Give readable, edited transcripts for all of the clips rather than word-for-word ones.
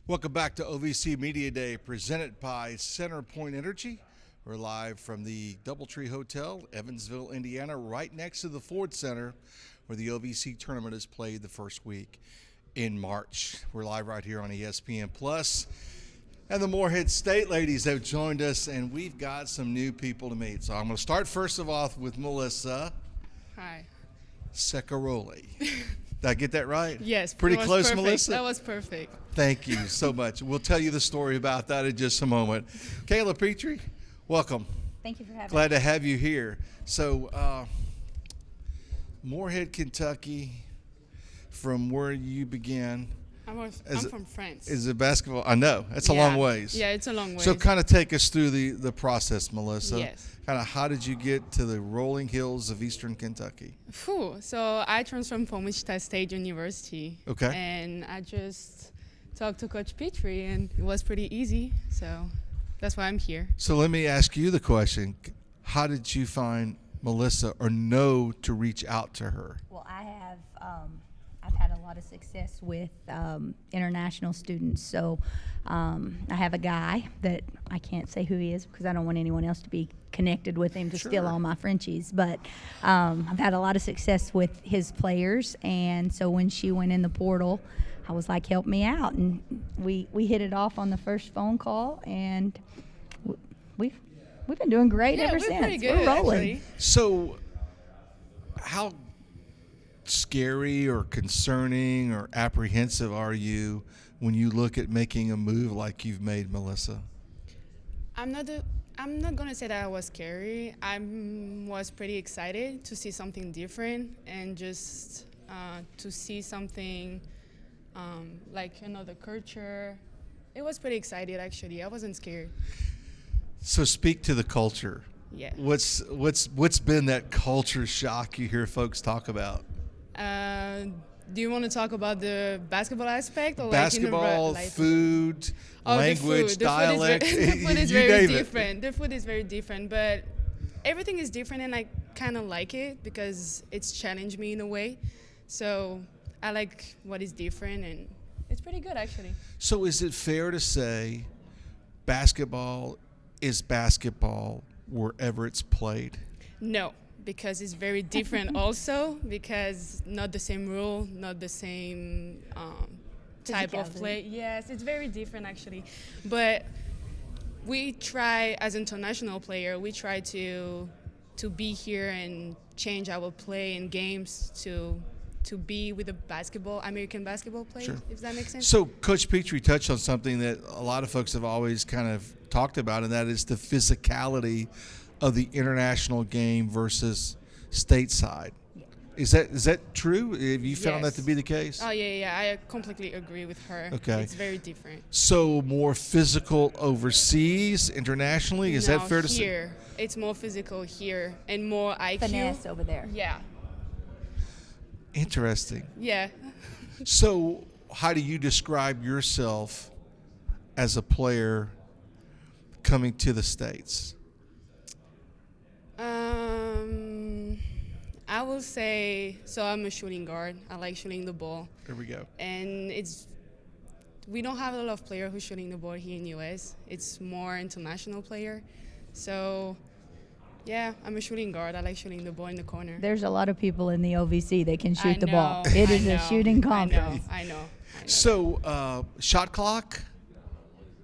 Welcome back to OVC Media Day, presented by CenterPoint Energy. We're live from the Doubletree Hotel, Evansville, Indiana, right next to the Ford Center, where the OVC tournament is played the first week in March. We're live right here on ESPN Plus. And the Morehead State ladies have joined us, and we've got some new people to meet. So I'm going to start first of all with Melissa. Hi. Secchiaroli. Did I get that right? Yes. Pretty close, perfect. Melissa? That was perfect. Thank you so much. We'll tell you the story about that in just a moment. Cayla Petree, welcome. Thank you for having me. Glad to have you here. So, Morehead, Kentucky, from where you began. I'm from France. Is it basketball? I know. That's a long ways. Yeah, it's a long way. So kind of take us through the process, Melissa. Yes. Kind of how did you get to the rolling hills of Eastern Kentucky? So I transferred from Morehead State University. Okay. And I just talked to Coach Petree, and it was pretty easy. So that's why I'm here. So let me ask you the question. How did you find Melissa or know to reach out to her? Well, I've had a lot of success with international students. So I have a guy that I can't say who he is because I don't want anyone else to be connected with him to steal all my Frenchies. But I've had a lot of success with his players. And so when she went in the portal, I was like, help me out. And we hit it off on the first phone call. And we've been doing great ever since. Pretty good, we're rolling. actually. So how scary or concerning or apprehensive are you when you look at making a move like you've made, Melissa? I'm not gonna say that I was scary. I was pretty excited to see something different and just to see something like another culture. It was pretty excited, actually. I wasn't scared. So speak to the culture. Yeah. What's been that culture shock you hear folks talk about? Do you want to talk about the basketball aspect or Basketball, like in the food, language, the dialect. Food the food is you very name it. different. The food is very different, but everything is different, and I kind of like it because it's challenged me in a way. So I like what is different, and it's pretty good, actually. So is it fair to say basketball is basketball wherever it's played? No, because it's very different also, because not the same rule, not the same type of play. Yes, it's very different, actually. But we try, as international player, we try to be here and change our play in games to be with the American basketball play, Sure. if that makes sense. So Coach Petree touched on something that a lot of folks have always kind of talked about, and that is the physicality of the international game versus stateside. Is that true? Have you found that to be the case? Oh, yeah, I completely agree with her. Okay. It's very different. So more physical overseas, internationally? Is that fair to say? Here, it's more physical here and more IQ. Finesse over there. Yeah. Interesting. Yeah. So how do you describe yourself as a player coming to the States? I will say, so I'm a shooting guard. I like shooting the ball. There we go. And we don't have a lot of players who's shooting the ball here in U.S. It's more international player. So, yeah, I'm a shooting guard. I like shooting the ball in the corner. There's a lot of people in the OVC that can shoot the know, ball. It I is a know, shooting contest. I know. So shot clock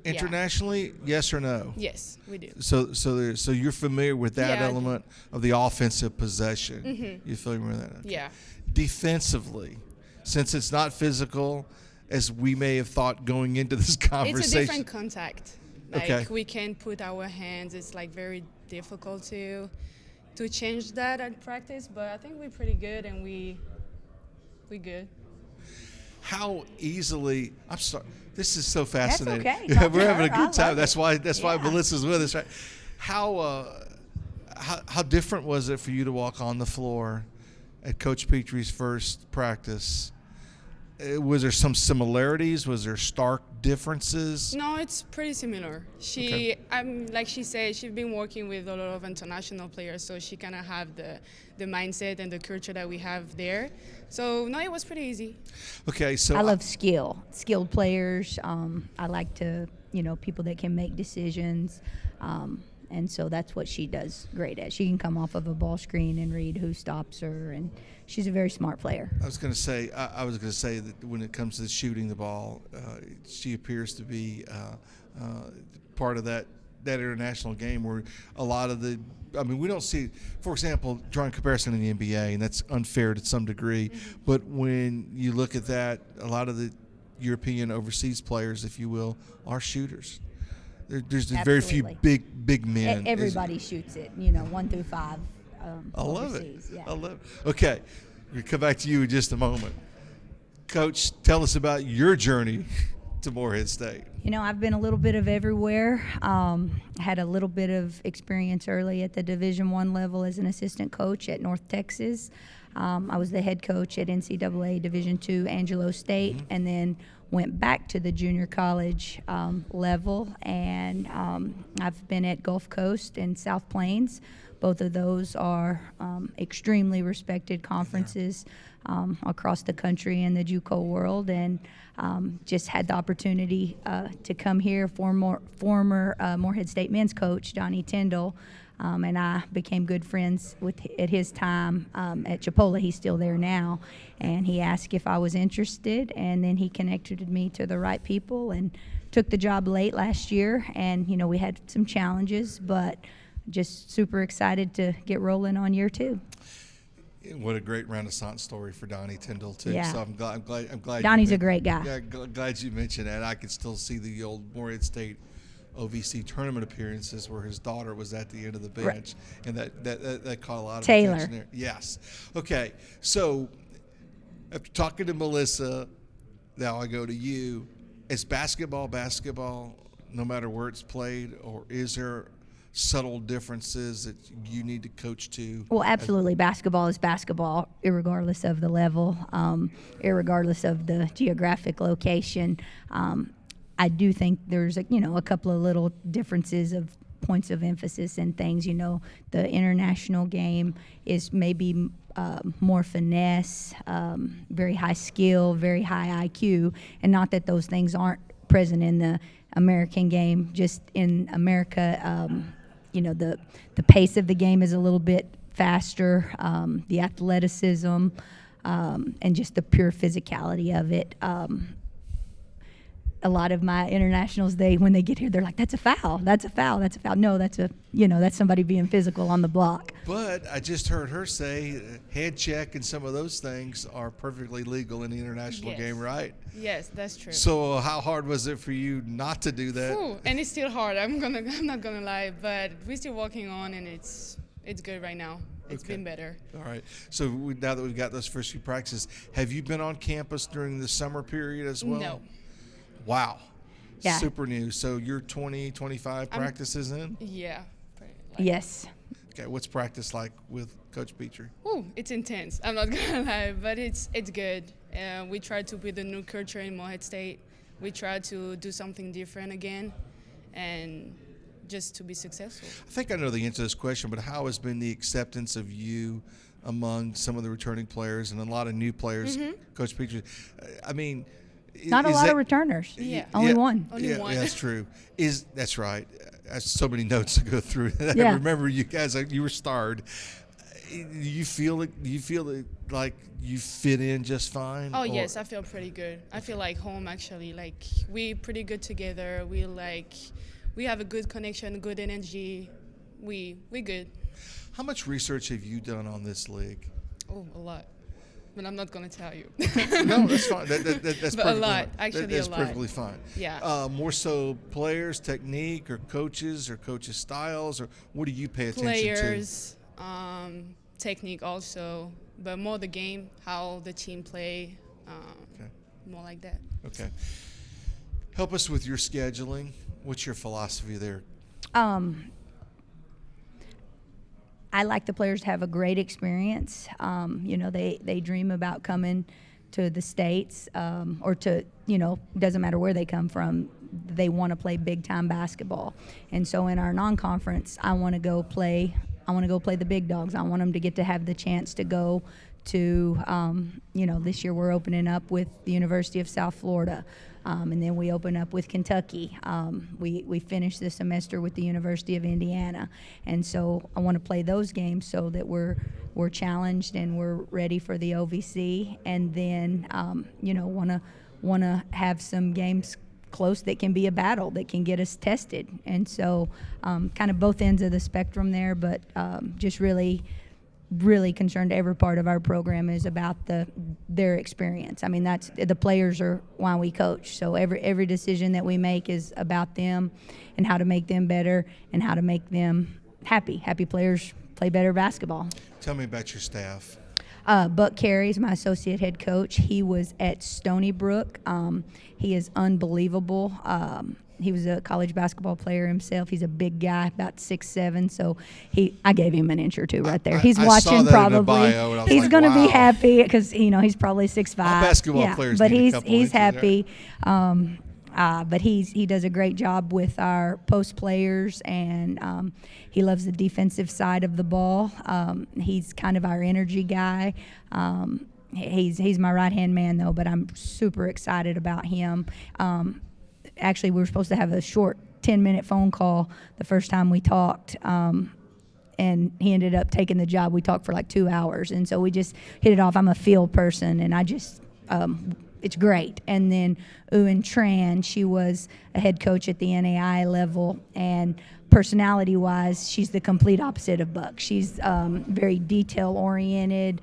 internationally, yes or no? Yes, we do. So you're familiar with that Yeah. element of the offensive possession. Mm-hmm. You familiar with that? Okay. Yeah. Defensively, since it's not physical, as we may have thought going into this conversation. It's a different contact. Like Okay. we can put our hands. It's like very difficult to change that at practice, but I think we're pretty good and we good. How easily? I'm sorry. This is so fascinating. okay. Yeah, Talk we're to having her. a I good time. love That's it. why Yeah. Melissa's with us, right? How different was it for you to walk on the floor at Coach Petree's first practice Was there some similarities? Was there stark differences? No, it's pretty similar. Like she said, she's been working with a lot of international players, so she kind of have the mindset and the culture that we have there. So no, it was pretty easy. Okay, so I love skilled players. I like to, people that can make decisions. And so that's what she does great at. She can come off of a ball screen and read who stops her, and she's a very smart player. I was going to say that when it comes to shooting the ball, she appears to be part of that international game where a lot of we don't see, for example, drawing comparison in the NBA, and that's unfair to some degree, but when you look at that, a lot of the European overseas players, if you will, are shooters. There's very few big men. Everybody shoots it, 1 through 5. I love it. Yeah. I love it. Okay, we'll come back to you in just a moment. Coach, tell us about your journey to Morehead State. I've been a little bit of everywhere. Had a little bit of experience early at the Division I level as an assistant coach at North Texas. I was the head coach at NCAA Division II Angelo State, and then went back to the junior college level, and I've been at Gulf Coast and South Plains. Both of those are extremely respected conferences across the country in the JUCO world, and just had the opportunity to come here. Former Morehead State men's coach Donnie Tyndall and I became good friends at his time at Chipola. He's still there now, and he asked if I was interested, and then he connected me to the right people and took the job late last year. And we had some challenges, but just super excited to get rolling on year 2. What a great Renaissance story for Donnie Tyndall too. Yeah. So I'm glad. Donnie's a great guy. Yeah, glad you mentioned that. I can still see the old Morehead State OVC tournament appearances where his daughter was at the end of the bench, and that caught a lot of attention there. Yes. Okay. So after talking to Melissa, now I go to you. Is basketball no matter where it's played, or is there subtle differences that you need to coach to? Well, absolutely. Basketball is basketball, irregardless of the level, irregardless of the geographic location. I do think there's a couple of little differences of points of emphasis and things. The international game is maybe more finesse, very high skill, very high IQ, and not that those things aren't present in the American game. Just in America, the pace of the game is a little bit faster, the athleticism, and just the pure physicality of it. A lot of my internationals, when they get here, they're like, "That's a foul. That's a foul. That's a foul." No, that's somebody being physical on the block. But I just heard her say head check and some of those things are perfectly legal in the international game, right? Yes, that's true. So how hard was it for you not to do that? And it's still hard. I'm not gonna lie, but we're still working on, and it's good right now. It's been better. All right. So now that we've got those first few practices, have you been on campus during the summer period as well? No. Wow. Yeah. Super new. So you're 20, 25 practices in? Yeah. Yes. Okay. What's practice like with Coach Petree? It's intense. I'm not gonna lie, but it's good. We try to build a new culture in Morehead State. We try to do something different again, and just to be successful. I think I know the answer to this question, but how has been the acceptance of you among some of the returning players and a lot of new players, Coach Petree? I mean, not a lot of returners. Yeah. Only one. Only one. Yeah, that's true. That's right. I have so many notes to go through. Yeah. I remember you guys. You were starred. You feel it like you fit in just fine? Oh, yes, I feel pretty good. I feel like home, actually. Like, we're pretty good together. We have a good connection, good energy. We good. How much research have you done on this league? Oh, a lot. But I'm not going to tell you. No, that's fine. That's but perfectly a lot, fine. actually That's a lot. perfectly fine. Yeah. More so players, technique, or coaches styles, or what do you pay attention to? Players, technique also, but more the game, how the team play, more like that. Okay. Help us with your scheduling. What's your philosophy there? I like the players to have a great experience. They dream about coming to the States, or to, doesn't matter where they come from, they want to play big time basketball. And so in our non-conference, I want to go play the big dogs. I want them to get to have the chance to go to, this year we're opening up with the University of South Florida. And then we open up with Kentucky. We finish the semester with the University of Indiana. And so I want to play those games so that we're challenged and we're ready for the OVC. And then, want to have some games close that can be a battle, that can get us tested. And so kind of both ends of the spectrum there, but just really concerned. Every part of our program is about their experience. I mean, that's the players are why we coach. So every decision that we make is about them and how to make them better and how to make them happy. Happy players play better basketball. Tell me about your staff. Buck Carey's my associate head coach. He was at Stony Brook. He is unbelievable. He was a college basketball player himself. He's a big guy, about 6'7". So I gave him an inch or two right there. He's watching probably. He's going to be happy because he's probably 6'5". All basketball players, but need a couple he's inches happy. But he does a great job with our post players, and he loves the defensive side of the ball. He's kind of our energy guy. He's my right-hand man, though, but I'm super excited about him. Actually, we were supposed to have a short 10-minute phone call the first time we talked, and he ended up taking the job. We talked for like 2 hours, and so we just hit it off. I'm a field person, and I just it's great. And then Ewan Tran, she was a head coach at the NAI level, and personality-wise, she's the complete opposite of Buck. She's very detail-oriented.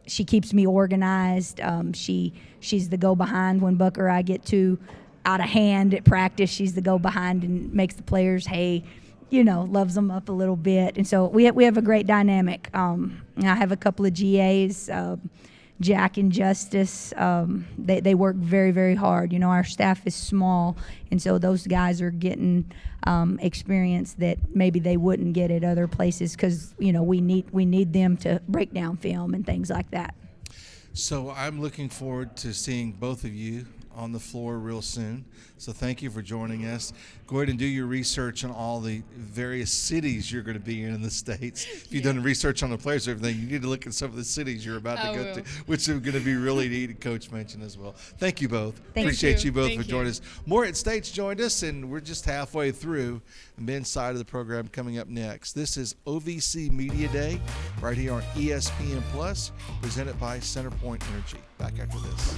She keeps me organized. She's the go-behind when Buck or I get too out of hand at practice. She's the go-behind and makes the players, loves them up a little bit. And so we have a great dynamic. I have a couple of GAs, Jack and Justice. They work very, very hard. Our staff is small, and so those guys are getting experience that maybe they wouldn't get at other places because we need them to break down film and things like that. So I'm looking forward to seeing both of you on the floor real soon. So thank you for joining us. Go ahead and do your research on all the various cities you're going to be in the States. If you've done research on the players and everything, you need to look at some of the cities you're about to go to, which are going to be really neat, and Coach mentioned as well. Thank you both. Appreciate you both for joining us. Morehead State's joined us, and we're just halfway through the men's side of the program. Coming up next, this is OVC Media Day right here on ESPN Plus, presented by CenterPoint Energy. Back after this.